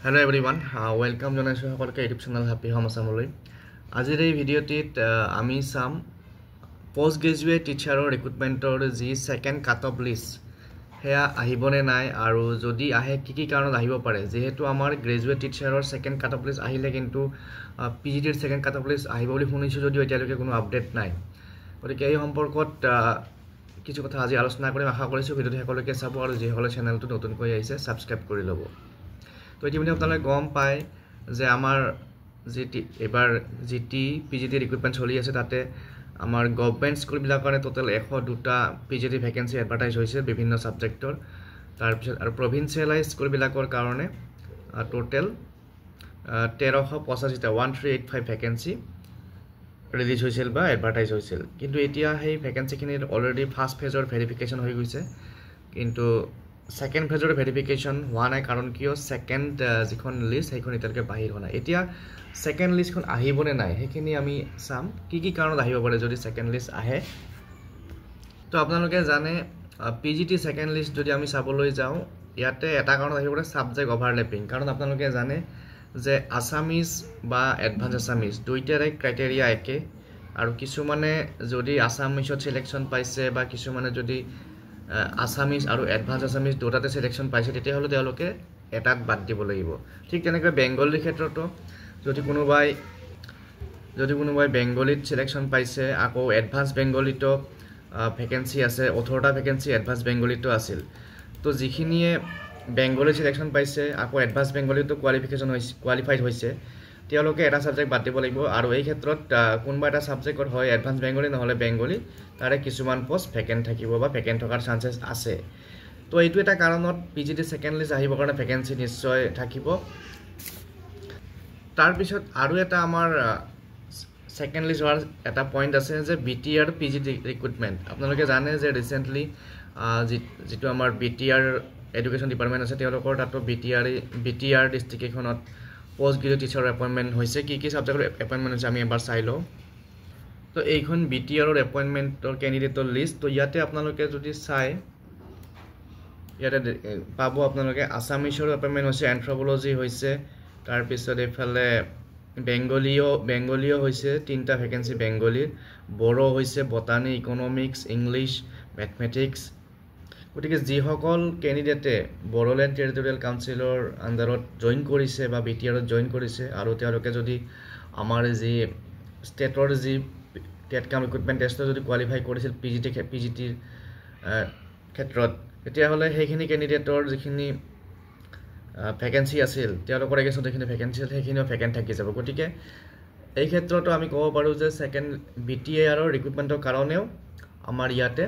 Hello everyone, welcome জনাইছো সকলকে YouTube channel happy home আসামলৈ। আজিৰ এই ভিডিঅ'টিত আমি চাম পোষ্ট গ্ৰেজুৱেট টিচাৰৰ ৰিক্ৰুটমেণ্টৰ যি সেকেন্ড কাট অফ লিষ্ট হেয়া আহিবনে নাই আৰু যদি আহে কি কি কাৰণত আহিব পাৰে। যেহেতু আমাৰ গ্ৰেজুৱেট টিচাৰৰ সেকেন্ড কাট অফ লিষ্ট আহিলে কিন্তু পিজিটিৰ সেকেন্ড কাট অফ লিষ্ট আহিব বুলি শুনিছো যদিও এতিয়ালৈকে কোনো আপডেট নাই। গতিকে এই সম্পৰ্কত কিছু কথা আজি আলোচনা কৰিম। আশা কৰিছো ভিডিঅ'টো সকলোকে চাব আৰু যিসকলে চেনেলটো নতুনকৈ আহিছে সাবস্ক্ৰাইব কৰি ল'ব। তো ইতিমধ্যে আপোনালোকে গম পায় যে আমাৰ এবাৰ জিটি পিজিটি ৰিক্ৰুটমেণ্ট চলি আছে। তাতে আমাৰ গভৰ্ণমেণ্ট স্কুলবিলাকৰ কাৰণে টোটেল 102টা পিজিটি ভেকেঞ্চি এডভাৰটাইজ হৈছে বিভিন্ন ছাবজেক্টৰ। তাৰপিছত আৰু প্ৰভিন্সিয়েলাইজ স্কুলবিলাকৰ কাৰণে টোটেল 1385টা 1385 ভেকেঞ্চি ৰিলিজ হৈছিল বা এডভাৰটাইজ হৈছিল। কিন্তু এতিয়া সেই ভেকেঞ্চিখিনিৰ অলৰেডি ফাৰ্ষ্ট ফেজৰ ভেৰিফিকেশ্যন হৈ গৈছে, কিন্তু সেকেন্ড ফেজৰ ভেৰিফিকেশ্যন হোৱা নাই। কাৰণ কিয় সেকেন্ড যিখন লিষ্ট সেইখন এতিয়ালৈকে বাহিৰ হোৱা নাই। এতিয়া সেকেন্ড লিষ্টখন আহিবনে নাই সেইখিনি আমি চাম, কি কি কাৰণত আহিব পাৰে যদি সেকেন্ড লিষ্ট আহে। তো আপোনালোকে জানে পিজিটি সেকেন্ড লিষ্ট যদি আমি চাবলৈ যাওঁ, ইয়াতে এটা কাৰণত আহিব পাৰে সাবজেক্ট অভাৰলেপিং। কাৰণ আপোনালোকে জানে যে আছামিজ বা এডভান্স আছামিজ দুইটাৰে ক্ৰাইটেৰিয়া একে, আৰু কিছুমানে যদি আছামিজত সিলেকশ্যন পাইছে বা কিছুমানে যদি আছামিজ আৰু এডভান্স আছামিজ দুটাতে সিলেকশ্যন পাইছে, তেতিয়াহ'লে তেওঁলোকে এটাত বাদ দিব লাগিব। ঠিক তেনেকৈ বেংগলীৰ ক্ষেত্ৰতো যদি কোনোবাই বেংগলীত সিলেকশ্যন পাইছে, আকৌ এডভান্স বেংগলীতো ভেকেঞ্চি আছে, 18টা ভেকেঞ্চি এডভান্স বেংগলীতো আছিল। তো যিখিনিয়ে বেংগলী সিলেকশ্যন পাইছে আকৌ এডভান্স বেংগলীতো কোৱালিফাইড হৈছে, তেওঁলোকে এটা ছাবজেক্ট বাদ দিব লাগিব। আৰু এই ক্ষেত্ৰত কোনোবা এটা ছাবজেক্টত হয় এডভান্স বেংগলী নহ'লে বেংগলী, তাৰে কিছুমান পোষ্ট ভেকেণ্ট থাকিব বা ভেকেণ্ট থকাৰ চান্সেছ আছে। তো এইটো এটা কাৰণত পিজিটি সেকেন্ড লিষ্ট আহিবৰ কাৰণে ভেকেঞ্চি নিশ্চয় থাকিব। তাৰপিছত আৰু এটা আমাৰ সেকেন্ড লিষ্ট হোৱাৰ এটা পইণ্ট আছে যে BTR পিজিটি ৰিক্ৰুটমেণ্ট। আপোনালোকে জানে যে ৰিচেণ্টলি যিটো আমাৰ BTR এডুকেশ্যন ডিপাৰ্টমেণ্ট আছে, তেওঁলোকৰ তাতো BTR ডিষ্ট্ৰিক্ট এখনত পোষ্ট গ্ৰেজুৱেট টিচাৰৰ এপইণ্টমেণ্ট হৈছে। কি কি ছাবজেক্টৰ এপইণ্টমেণ্ট হৈছে আমি এবাৰ চাই লওঁ। তো এইখন BTRৰ এপইণ্টমেণ্টৰ কেণ্ডিডেটৰ লিষ্ট। তো ইয়াতে আপোনালোকে যদি চাই, ইয়াতে পাব আপোনালোকে আছামিছৰ এপইণ্টমেণ্ট হৈছে, এন্থ্ৰপলজি হৈছে, তাৰপিছত এইফালে বেংগলীয় হৈছে 3টা ভেকেঞ্চি বেংগলীৰ, বড়ো হৈছে, বটানী, ইকনমিক্স, ইংলিছ, মেথমেটিক্স। গতিকে যিসকল কেণ্ডিডেটে বড়োলেণ্ড টেৰিটৰিয়েল কাউন্সিলৰ আণ্ডাৰত জইন কৰিছে বা BTRত জইন কৰিছে, আৰু তেওঁলোকে যদি আমাৰ যি ষ্টেটৰ যি টেট কাম ৰিক্ৰুটমেণ্ট টেষ্টত যদি কোৱালিফাই কৰিছিল পিজিটিৰ ক্ষেত্ৰত, তেতিয়াহ'লে সেইখিনি কেণ্ডিডেটৰ যিখিনি ভেকেঞ্চি আছিল, তেওঁলোকৰ এগেইনষ্টত যিখিনি ভেকেঞ্চি আছিল সেইখিনিও ভেকেণ্ট থাকি যাব। গতিকে এই ক্ষেত্ৰতো আমি ক'ব পাৰোঁ যে সেকেন্ড BTRৰ ৰিক্ৰুটমেণ্টৰ কাৰণেও আমাৰ ইয়াতে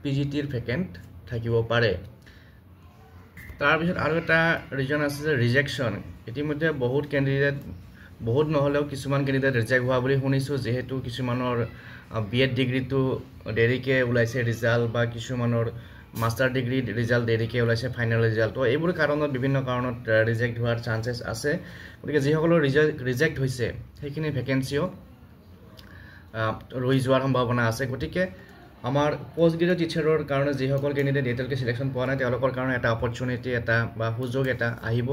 পিজিটিৰ ভেকেণ্ট থাকিব পাৰে। তাৰপিছত আৰু এটা ৰিজন আছে যে ৰিজেকশ্যন। ইতিমধ্যে বহুত নহ'লেও কিছুমান কেণ্ডিডেট ৰিজেক্ট হোৱা বুলি শুনিছোঁ, যিহেতু কিছুমানৰ BEd ডিগ্ৰীটো দেৰিকৈ ওলাইছে ৰিজাল্ট, বা কিছুমানৰ মাষ্টাৰ ডিগ্ৰী ৰিজাল্ট দেৰিকৈ ওলাইছে ফাইনেল ৰিজাল্ট। তো এইবোৰ কাৰণত বিভিন্ন কাৰণত ৰিজেক্ট হোৱাৰ চান্সেছ আছে। গতিকে যিসকলৰ ৰিজেক্ট হৈছে সেইখিনি ভেকেঞ্চিও ৰৈ যোৱাৰ সম্ভাৱনা আছে। গতিকে আমাৰ পোষ্ট গ্ৰেজুৱেট টিচাৰৰ কাৰণে যিসকল কেণ্ডিডেট এতিয়ালৈকে সিলেকশ্যন পোৱা নাই, তেওঁলোকৰ কাৰণে এটা অপৰচুনিটি বা সুযোগ এটা আহিব।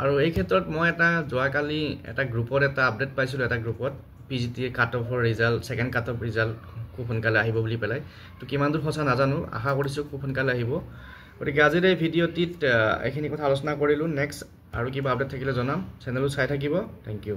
আৰু এই ক্ষেত্ৰত মই যোৱাকালি এটা গ্ৰুপত এটা আপডেট পাইছিলোঁ, এটা গ্ৰুপত পিজিটি কাট অফৰ result, second cut off result খুব সোনকালে আহিব বুলি পেলাই। তো কিমান দূৰ সঁচা নাজানো, আশা কৰিছোঁ খুব সোনকালে আহিব। গতিকে আজিৰ এই ভিডিঅ'টিত এইখিনি কথা আলোচনা কৰিলোঁ। নেক্সট আৰু কিবা আপডেট থাকিলে জনাম, চেনেলটো চাই থাকিব। Thank U.